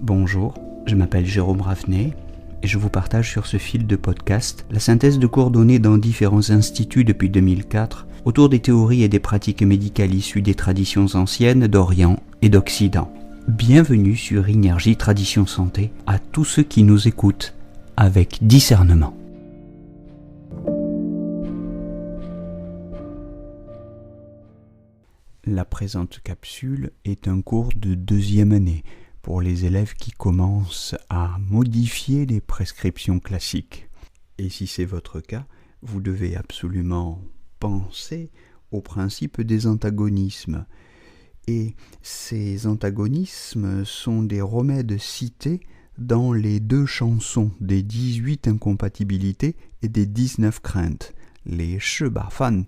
Bonjour, je m'appelle Jérôme Raffnet et je vous partage sur ce fil de podcast la synthèse de cours donnés dans différents instituts depuis 2004 autour des théories et des pratiques médicales issues des traditions anciennes d'Orient et d'Occident. Bienvenue sur Énergie Tradition Santé à tous ceux qui nous écoutent avec discernement. La présente capsule est un cours de 2e année pour les élèves qui commencent à modifier les prescriptions classiques. Et si c'est votre cas, vous devez absolument penser au principe des antagonismes. Et ces antagonismes sont des remèdes cités dans les 2 chansons des 18 incompatibilités et des 19 craintes, les Shi Ba Fan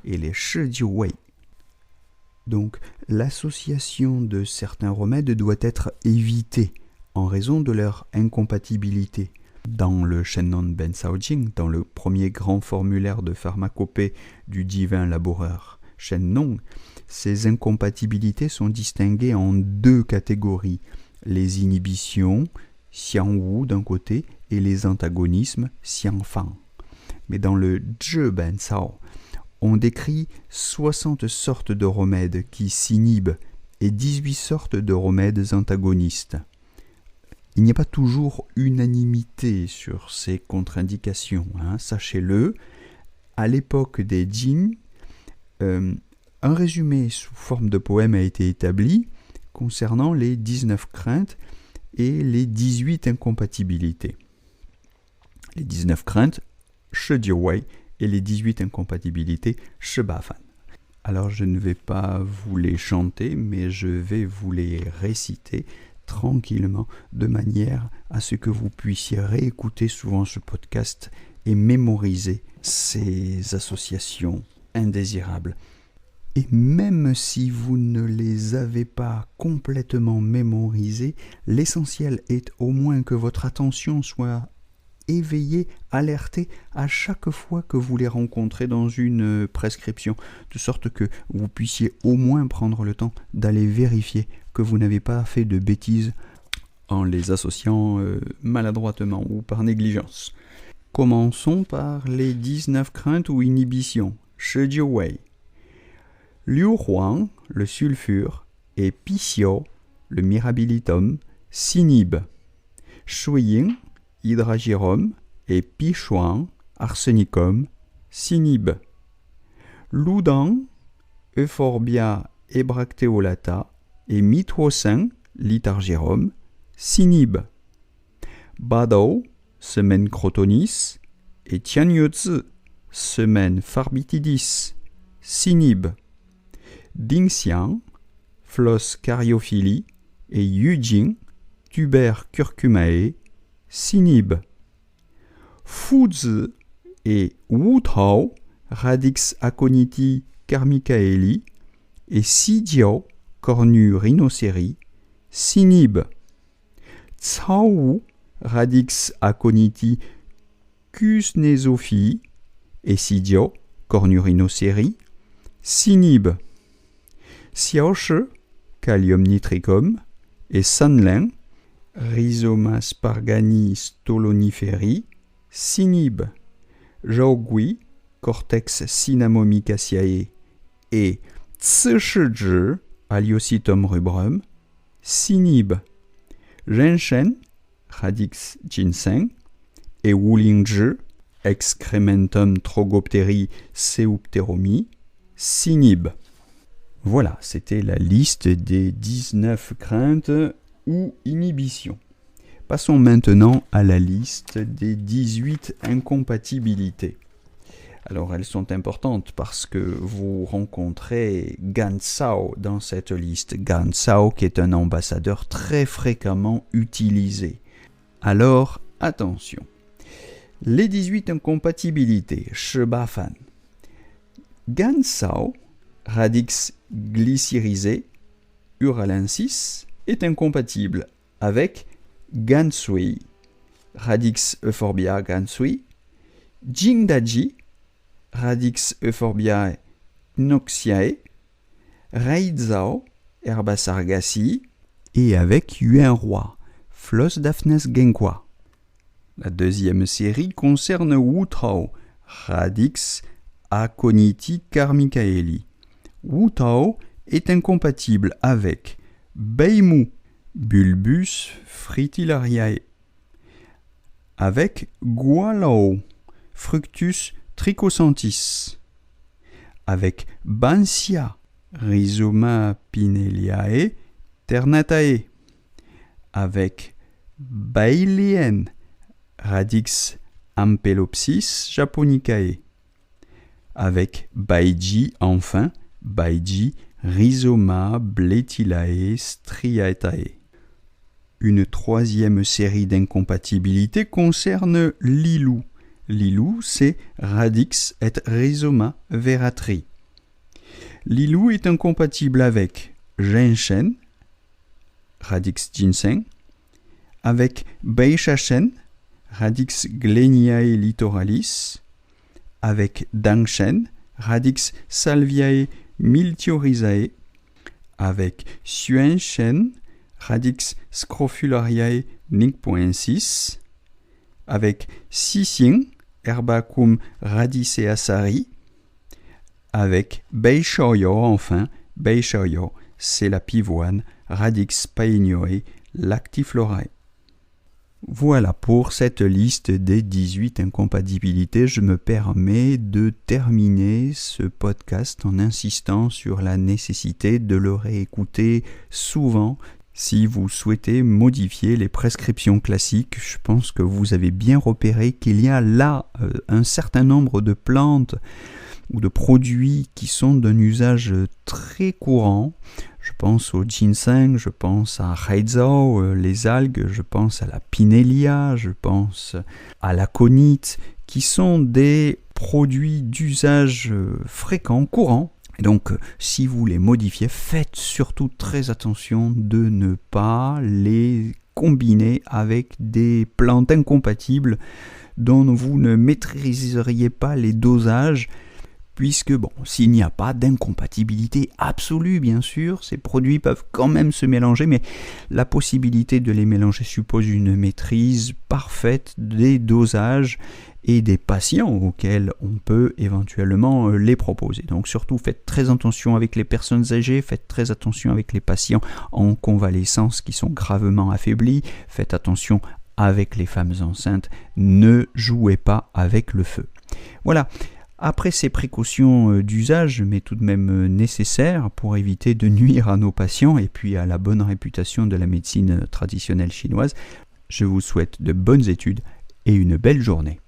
et les Shi Jiu Wei. Donc, l'association de certains remèdes doit être évitée en raison de leur incompatibilité. Dans le Shennon Ben Sao Jing, dans le premier grand formulaire de pharmacopée du divin laboureur Shennon, ces incompatibilités sont distinguées en 2 catégories, les inhibitions, Xiang Wu d'un côté, et les antagonismes, Xiang Fan. Mais dans le Zhi Ben Sao, on décrit 60 sortes de remèdes qui s'inhibent et 18 sortes de remèdes antagonistes. Il n'y a pas toujours unanimité sur ces contre-indications, sachez-le. À l'époque des Jin, un résumé sous forme de poème a été établi concernant les 19 craintes et les 18 incompatibilités. Les 19 craintes, Shi Jiu Wei, et les 18 incompatibilités Shi Ba Fan. Alors je ne vais pas vous les chanter, mais je vais vous les réciter tranquillement, de manière à ce que vous puissiez réécouter souvent ce podcast et mémoriser ces associations indésirables. Et même si vous ne les avez pas complètement mémorisées, l'essentiel est au moins que votre attention soit éveillé, alerté à chaque fois que vous les rencontrez dans une prescription, de sorte que vous puissiez au moins prendre le temps d'aller vérifier que vous n'avez pas fait de bêtises en les associant maladroitement ou par négligence. Commençons par les 19 craintes ou inhibitions. Shi Jiu Wei. Liu Huang, le sulfure, et Pi Xiao, le mirabilitum, s'inhibent. Shui Ying, hydragyrome, et Pi Shuang, arsenicum, s'inhibent. Ludang, euphorbia ebracteolata, et Mithuosin, lithargyrome, s'inhibent. Badao, semaine crotonis, et Tianyuzi, semaine pharbitidis, s'inhibent. Dingxiang, floss cariophylie, et Yujing, tuber curcumae, s'inhibent. Fuzi et Wutao, radix aconiti carmicaeli, et Sijiao, cornu rhinocéri, s'inhibent. Cao Wu, radix aconiti cusnesophii, et Sijiao, cornu rhinocéri, s'inhibent. Xiaoshi, Callium nitricum, et Sanlin, Rhizoma spargani stoloniferi, s'inhibent. Zhaogui, Cortex cinnamomicaceae, et Tshishizhi, Aliocytum rubrum, s'inhibent. Zhenshen, Radix ginseng, et Wulingzhi, Excrementum trogopteri seupteromi, s'inhibent. Voilà, c'était la liste des 19 craintes ou inhibitions. Passons maintenant à la liste des 18 incompatibilités. Alors elles sont importantes parce que vous rencontrez Gan Sao dans cette liste. Gan Sao qui est un ambassadeur très fréquemment utilisé. Alors attention. Les 18 incompatibilités, Shi Ba Fan. Gan Sao, radix glycyrisé, uralensis, est incompatible avec Gansui, Radix euphorbia gansui, Jingdaji, Radix euphorbia noxiae, Reizao, Herba sargassi, et avec Yuan Roi, Flos Daphnes Genqua. La deuxième série concerne Wu Tao, Radix aconiti carmichaeli. Wu Tao est incompatible avec Beimou, Bulbus fritillariae, avec Gualao, Fructus trichosantis, avec Bansia, Rhizoma pineliae ternatae, avec Bailien, Radix ampelopsis japonicae, avec Baiji enfin, Baiji Rhizoma bletilae striatae. Une troisième série d'incompatibilités concerne l'ilou. L'ilou, c'est Radix et Rhizoma veratri. L'ilou est incompatible avec Genshen, Radix ginseng, avec Beishachen, Radix gleniae litoralis, avec Dangshen, Radix salviae miltiorizae, avec Xuenshen, Radix scrofulariae nicpoensis, avec Sising, Herbacum radiceasari, avec Beishoyo enfin, Beishoyo, c'est la pivoine, Radix paenioe lactiflorae. Voilà pour cette liste des 18 incompatibilités. Je me permets de terminer ce podcast en insistant sur la nécessité de le réécouter souvent. Si vous souhaitez modifier les prescriptions classiques, je pense que vous avez bien repéré qu'il y a là un certain nombre de plantes ou de produits qui sont d'un usage très courant. Je pense au ginseng, je pense à Reizau, les algues, je pense à la Pinellia, je pense à l'aconite, qui sont des produits d'usage fréquent, courant. Et donc, si vous les modifiez, faites surtout très attention de ne pas les combiner avec des plantes incompatibles dont vous ne maîtriseriez pas les dosages, puisque, s'il n'y a pas d'incompatibilité absolue, bien sûr, ces produits peuvent quand même se mélanger, mais la possibilité de les mélanger suppose une maîtrise parfaite des dosages et des patients auxquels on peut éventuellement les proposer. Donc surtout, faites très attention avec les personnes âgées, faites très attention avec les patients en convalescence qui sont gravement affaiblis, faites attention avec les femmes enceintes, ne jouez pas avec le feu. Voilà. Après ces précautions d'usage, mais tout de même nécessaires pour éviter de nuire à nos patients et puis à la bonne réputation de la médecine traditionnelle chinoise, je vous souhaite de bonnes études et une belle journée.